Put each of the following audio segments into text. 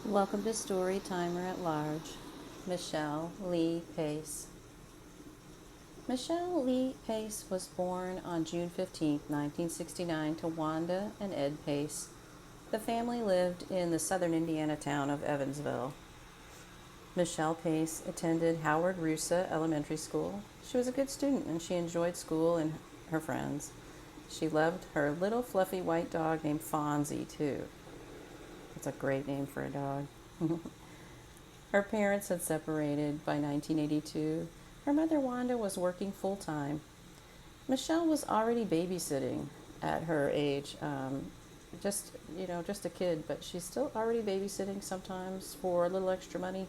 Welcome to Story Timer at Large. Michelle Lee Pace. Michelle Lee Pace was born on June 15, 1969, to Wanda and Ed Pace. The family lived in the southern Indiana town of Evansville. Michelle Pace attended Howard Rusa Elementary School. She was a good student and she enjoyed school and her friends. She loved her little fluffy white dog named Fonzie, too. That's a great name for a dog. Her parents had separated by 1982. Her mother, Wanda, was working full time. Michelle was already babysitting at her age, just a kid, but she's still already babysitting sometimes for a little extra money.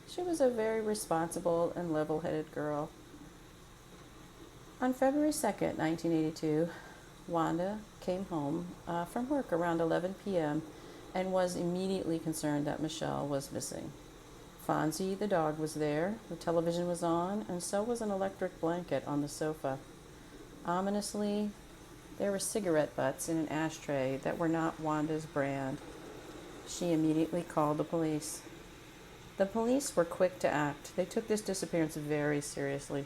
She was a very responsible and level headed girl. On February 2nd, 1982, Wanda came home from work around 11 p.m. and was immediately concerned that Michelle was missing. Fonzie, the dog, was there, the television was on, and so was an electric blanket on the sofa. Ominously, there were cigarette butts in an ashtray that were not Wanda's brand. She immediately called the police. The police were quick to act. They took this disappearance very seriously.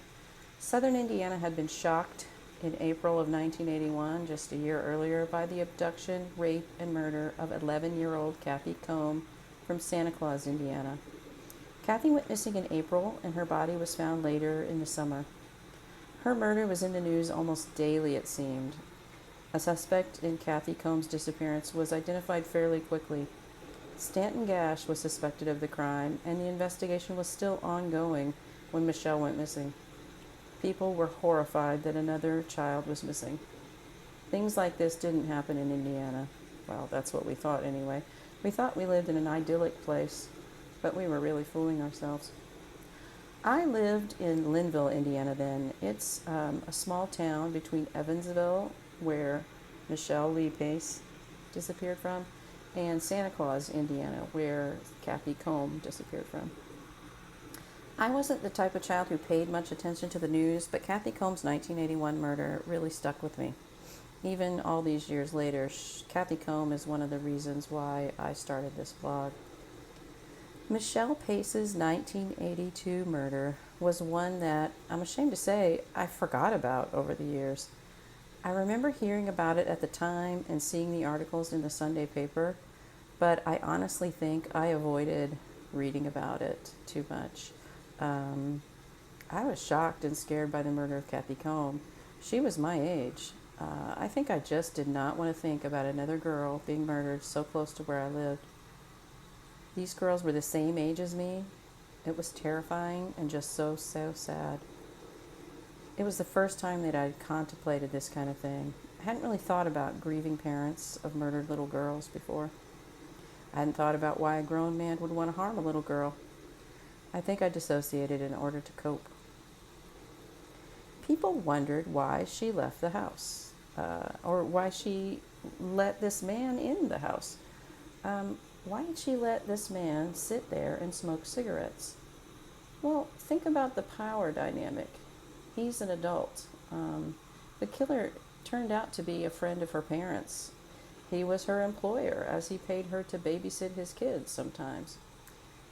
Southern Indiana had been shocked in April of 1981, just a year earlier, by the abduction, rape, and murder of 11-year-old Kathy Combe from Santa Claus, Indiana. Kathy went missing in April, and her body was found later in the summer. Her murder was in the news almost daily, it seemed. A suspect in Kathy Combe's disappearance was identified fairly quickly. Stanton Gash was suspected of the crime, and the investigation was still ongoing when Michelle went missing. People were horrified that another child was missing. Things like this didn't happen in Indiana. Well, that's what we thought anyway. We thought we lived in an idyllic place, but we were really fooling ourselves. I lived in Linville, Indiana then. It's a small town between Evansville, where Michelle Lee Pace disappeared from, and Santa Claus, Indiana, where Kathy Combe disappeared from. I wasn't the type of child who paid much attention to the news, but Kathy Combe's 1981 murder really stuck with me. Even all these years later, Kathy Combe is one of the reasons why I started this blog. Michelle Pace's 1982 murder was one that, I'm ashamed to say, I forgot about over the years. I remember hearing about it at the time and seeing the articles in the Sunday paper, but I honestly think I avoided reading about it too much. I was shocked and scared by the murder of Kathy Combe. She was my age. I think I just did not want to think about another girl being murdered so close to where I lived. These girls were the same age as me. It was terrifying and just so sad. It was the first time that I'd contemplated this kind of thing. I hadn't really thought about grieving parents of murdered little girls before. I hadn't thought about why a grown man would want to harm a little girl. I think I dissociated in order to cope. People wondered why she left the house, or why she let this man in the house. Why did she let this man sit there and smoke cigarettes? Well, think about the power dynamic. He's an adult. The killer turned out to be a friend of her parents. He was her employer, as he paid her to babysit his kids sometimes.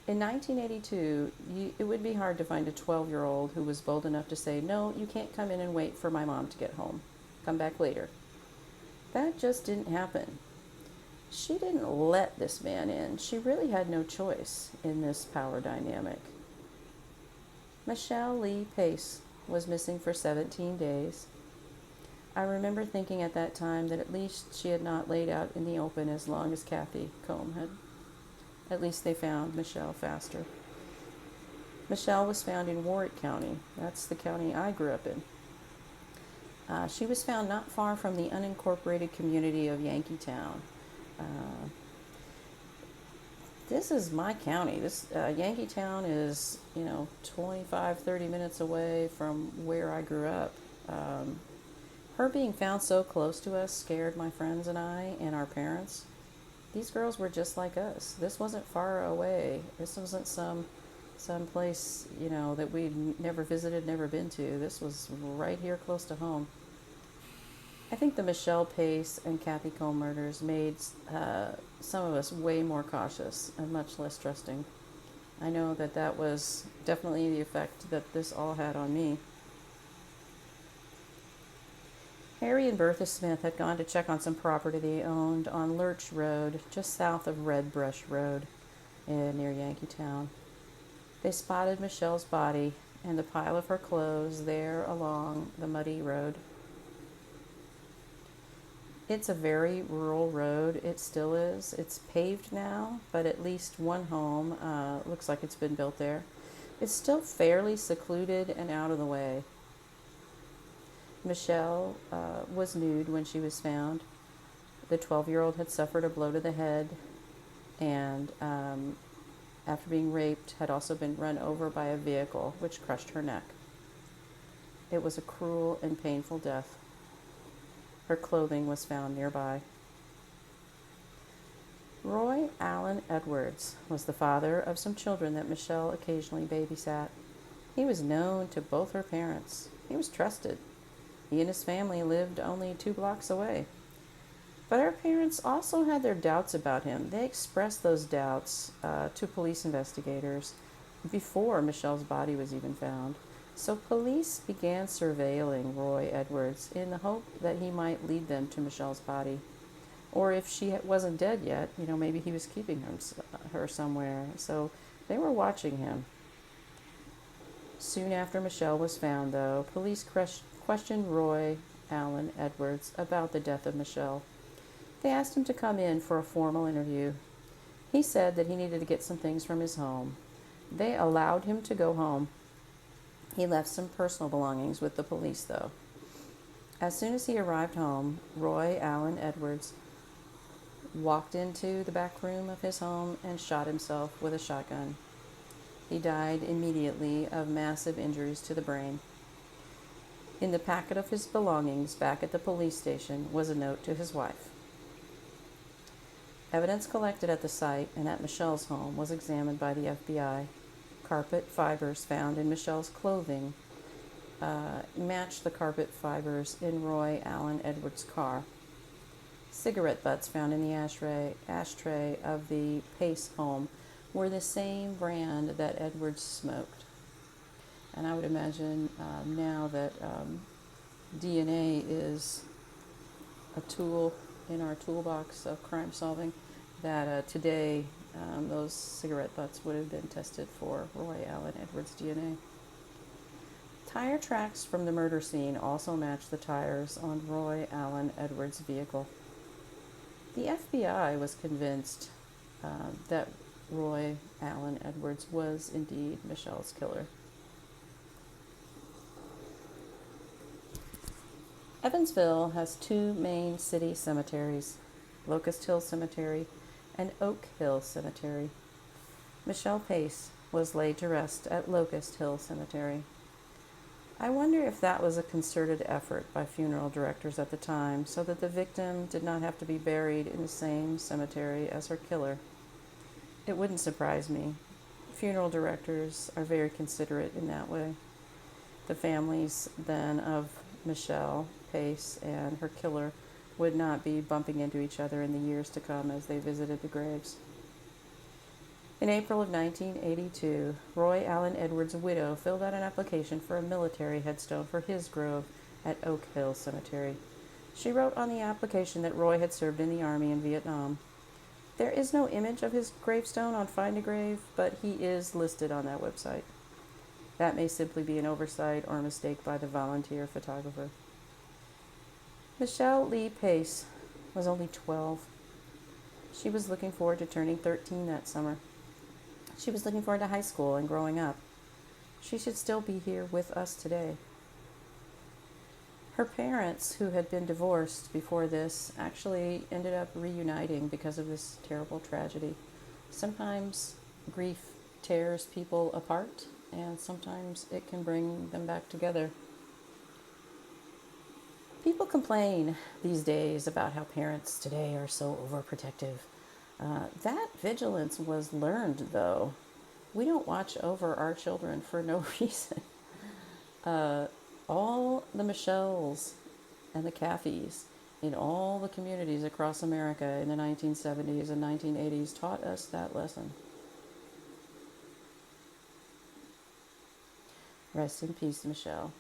In 1982, it would be hard to find a 12-year-old who was bold enough to say, "No, you can't come in and wait for my mom to get home. Come back later." That just didn't happen. She didn't let this man in. She really had no choice in this power dynamic. Michelle Lee Pace was missing for 17 days. I remember thinking at that time that at least she had not laid out in the open as long as Kathy Combe had. At least they found Michelle faster. Michelle was found in Warwick County. That's the county I grew up in. She was found not far from the unincorporated community of Yankeetown. This is my county. This Yankeetown is, 25, 30 minutes away from where I grew up. Her being found so close to us scared my friends and I and our parents. These girls were just like us. This wasn't far away. This wasn't some place, that we'd never visited, never been to. This was right here close to home. I think the Michelle Pace and Kathy Cole murders made some of us way more cautious and much less trusting. I know that that was definitely the effect that this all had on me. Harry and Bertha Smith had gone to check on some property they owned on Lurch Road, just south of Red Brush Road, near Yankeetown. They spotted Michelle's body and the pile of her clothes there along the muddy road. It's a very rural road. It still is. It's paved now, but at least one home looks like it's been built there. It's still fairly secluded and out of the way. Michelle was nude when she was found. The 12-year-old had suffered a blow to the head and, after being raped, had also been run over by a vehicle, which crushed her neck. It was a cruel and painful death. Her clothing was found nearby. Roy Allen Edwards was the father of some children that Michelle occasionally babysat. He was known to both her parents. He was trusted. He and his family lived only 2 blocks away. But her parents also had their doubts about him. They expressed those doubts to police investigators before Michelle's body was even found. So police began surveilling Roy Edwards in the hope that he might lead them to Michelle's body. Or if she wasn't dead yet, maybe he was keeping her somewhere. So they were watching him. Soon after Michelle was found, though, police questioned Roy Allen Edwards about the death of Michelle. They asked him to come in for a formal interview. He said that he needed to get some things from his home. They allowed him to go home. He left some personal belongings with the police, though. As soon as he arrived home, Roy Allen Edwards walked into the back room of his home and shot himself with a shotgun. He died immediately of massive injuries to the brain. In the packet of his belongings back at the police station was a note to his wife. Evidence collected at the site and at Michelle's home was examined by the FBI. Carpet fibers found in Michelle's clothing matched the carpet fibers in Roy Allen Edwards' car. Cigarette butts found in the ashtray of the Pace home were the same brand that Edwards smoked. And I would imagine now that DNA is a tool in our toolbox of crime solving, that today those cigarette butts would have been tested for Roy Allen Edwards' DNA. Tire tracks from the murder scene also matched the tires on Roy Allen Edwards' vehicle. The FBI was convinced that Roy Allen Edwards was indeed Michelle's killer. Evansville has 2 main city cemeteries, Locust Hill Cemetery and Oak Hill Cemetery. Michelle Pace was laid to rest at Locust Hill Cemetery. I wonder if that was a concerted effort by funeral directors at the time so that the victim did not have to be buried in the same cemetery as her killer. It wouldn't surprise me. Funeral directors are very considerate in that way. The families then of Michelle Pace and her killer would not be bumping into each other in the years to come as they visited the graves. In April of 1982, Roy Allen Edwards' widow filled out an application for a military headstone for his grove at Oak Hill Cemetery. She wrote on the application that Roy had served in the Army in Vietnam. There is no image of his gravestone on Find a Grave, but he is listed on that website. That may simply be an oversight or a mistake by the volunteer photographer. Michelle Lee Pace was only 12. She was looking forward to turning 13 that summer. She was looking forward to high school and growing up. She should still be here with us today. Her parents, who had been divorced before this, actually ended up reuniting because of this terrible tragedy. Sometimes grief tears people apart, and sometimes it can bring them back together. People complain these days about how parents today are so overprotective. That vigilance was learned, though. We don't watch over our children for no reason. All the Michelles and the Cathys in all the communities across America in the 1970s and 1980s taught us that lesson. Rest in peace, Michelle.